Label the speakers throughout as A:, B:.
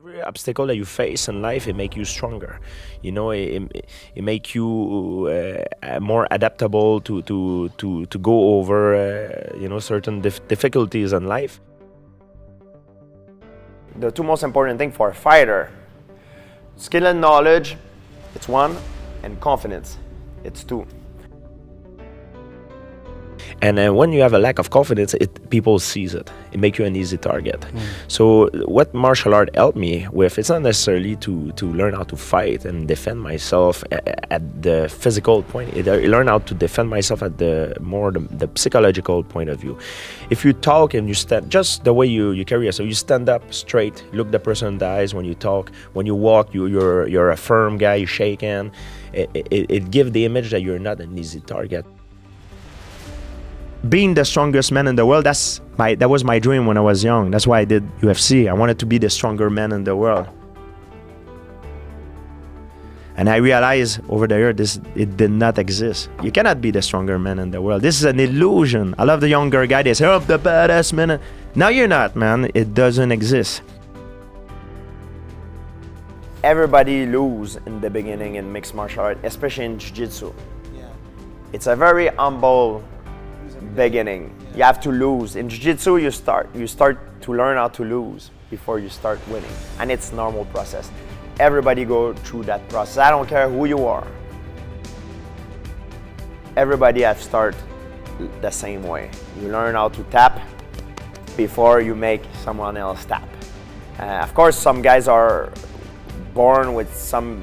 A: Every obstacle that you face in life, it make you stronger. You know, it make you more adaptable to go over certain difficulties in life. The two most important things for a fighter: skill and knowledge, it's one, and confidence, it's two. And when you have a lack of confidence, people sees it. It makes you an easy target. So what martial art helped me with, it's not necessarily to learn how to fight and defend myself at the physical point. I learn how to defend myself at the psychological point of view. If you talk and you stand, just the way you carry yourself, you stand up straight, look the person in the eyes when you talk. When you walk, you're a firm guy, you shake hand. It gives the image that you're not an easy target. Being the strongest man in the world, that was my dream when I was young. That's why I did UFC. I wanted to be the stronger man in the world. And I realized over the years, it did not exist. You cannot be the stronger man in the world. This is an illusion. I love the younger guy. They say, oh, I'm the badass man. No, you're not, man. It doesn't exist. Everybody loses in the beginning in mixed martial art, especially in Jiu Jitsu. Yeah. It's a very humble beginning. You have to lose. In Jiu-Jitsu, you start to learn how to lose before you start winning. And it's a normal process. Everybody go through that process. I don't care who you are. Everybody have start the same way. You learn how to tap before you make someone else tap. Of course, some guys are born with some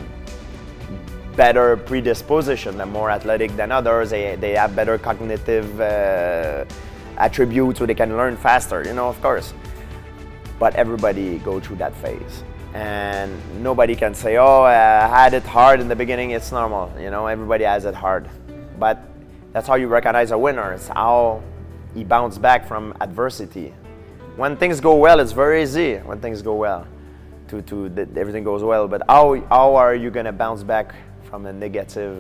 A: better predisposition. They're more athletic than others. They have better cognitive attributes, so they can learn faster, of course. But everybody go through that phase. And nobody can say, oh, I had it hard in the beginning, it's normal. Everybody has it hard. But that's how you recognize a winner. It's how he bounced back from adversity. When things go well, it's very easy. When things go well, everything goes well. But how are you gonna bounce back from a negative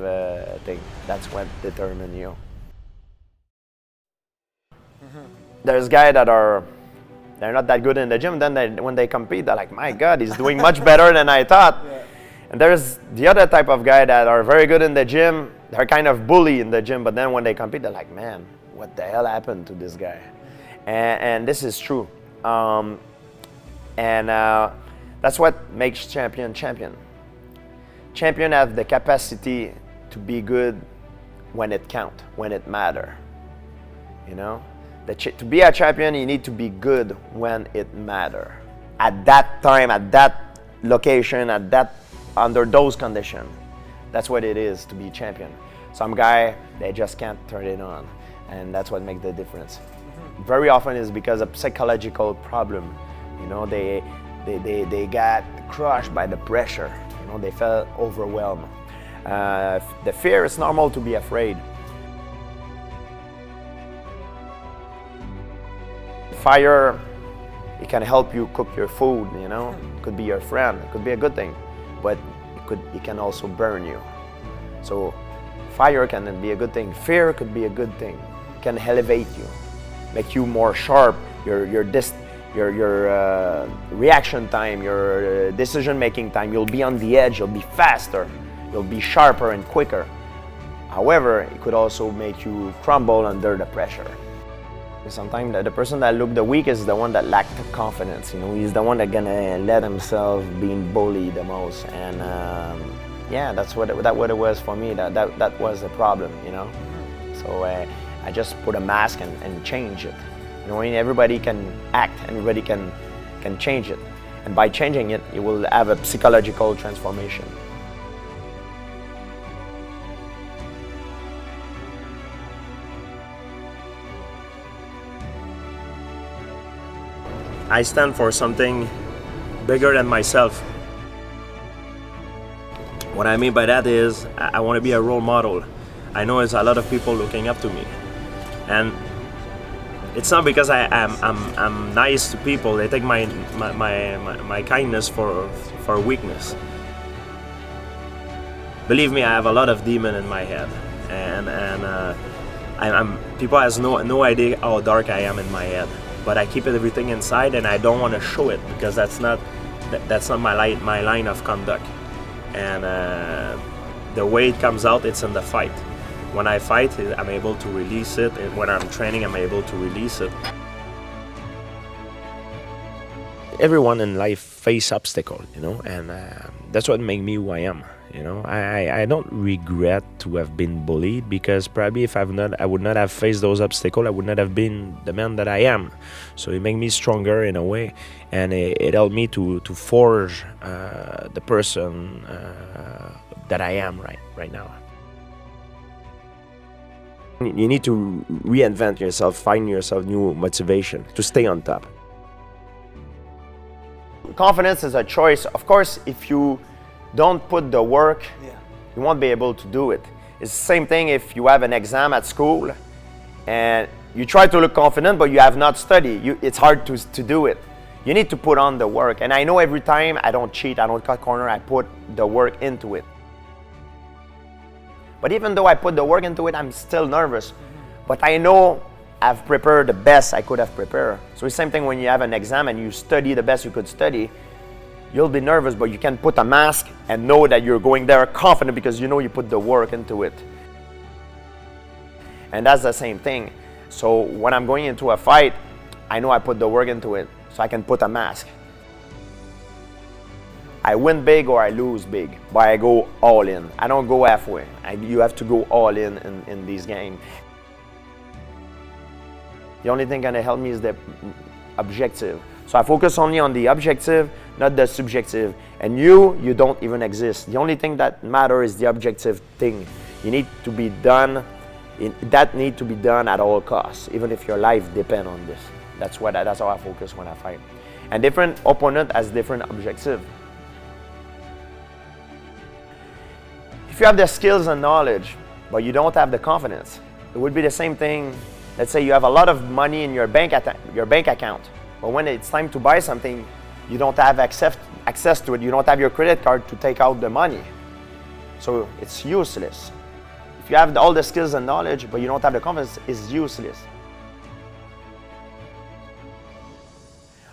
A: thing? That's what determines you. There's guys they're not that good in the gym. Then when they compete, they're like, my God, he's doing much better than I thought. Yeah. And there's the other type of guy that are very good in the gym. They're kind of bully in the gym, but then when they compete, they're like, man, what the hell happened to this guy? And this is true. That's what makes champion. Champion have the capacity to be good when it count, when it matter. To be a champion, you need to be good when it matter. At that time, at that location, under those conditions. That's what it is to be champion. Some guy, they just can't turn it on, and that's what makes the difference. Very often it's because of psychological problem. They got crushed by the pressure. They felt overwhelmed. The fear, it's normal to be afraid. Fire, it can help you cook your food, It could be your friend, it could be a good thing, but it can also burn you. So fire can be a good thing. Fear could be a good thing. It can elevate you, make you more sharp. Your reaction time, your decision-making time, you'll be on the edge, you'll be faster, you'll be sharper and quicker. However, it could also make you crumble under the pressure. Sometimes the person that look the weakest is the one that lacked confidence. He's the one that gonna let himself being bullied the most. And that's what it was for me. That was the problem, So I just put a mask and change it. Everybody can act, everybody can change it. And by changing it, you will have a psychological transformation. I stand for something bigger than myself. What I mean by that is, I want to be a role model. I know there's a lot of people looking up to me. And it's not because I'm nice to people. They take my kindness for weakness. Believe me, I have a lot of demon in my head, and people has no idea how dark I am in my head. But I keep everything inside, and I don't want to show it because that's not
B: That's not my line of conduct. And the way it comes out, it's in the fight. When I fight, I'm able to release it. And when I'm training, I'm able to release it. Everyone in life face obstacles, you know, and that's what makes me who I am. You know, I don't regret to have been bullied, because probably if I would not have faced those obstacles, I would not have been the man that I am. So it made me stronger in a way, and it helped me to forge the person that I am right now. You need to reinvent yourself, find yourself new motivation to stay on top.
A: Confidence is a choice. Of course, if you don't put the work, you won't be able to do it. It's the same thing if you have an exam at school and you try to look confident but you have not studied. It's hard to do it. You need to put on the work. And I know every time I don't cheat, I don't cut corner, I put the work into it. But even though I put the work into it, I'm still nervous. But I know I've prepared the best I could have prepared. So it's the same thing when you have an exam and you study the best you could study. You'll be nervous, but you can put a mask and know that you're going there confident because you know you put the work into it. And that's the same thing. So when I'm going into a fight, I know I put the work into it, so I can put a mask. I win big or I lose big, but I go all in. I don't go halfway. You have to go all in these games. The only thing gonna help me is the objective. So I focus only on the objective, not the subjective. And you don't even exist. The only thing that matters is the objective thing. You need to be done. That need to be done at all costs, even if your life depends on this. That's how I focus when I fight. And different opponent has different objective. If you have the skills and knowledge, but you don't have the confidence, it would be the same thing. Let's say you have a lot of money in your bank account, but when it's time to buy something, you don't have access to it. You don't have your credit card to take out the money. So it's useless. If you have all the skills and knowledge, but you don't have the confidence, it's useless.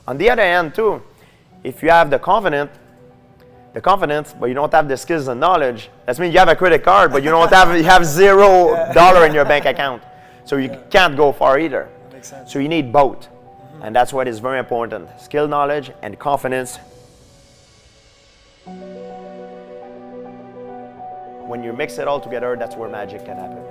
A: On the other hand too, if you have the confidence, but you don't have the skills and knowledge, that means you have a credit card, but you have $0 in your bank account. So you can't go far either.
C: That makes sense.
A: So you need both. And that's what is very important. Skill, knowledge, and confidence. When you mix it all together, that's where magic can happen.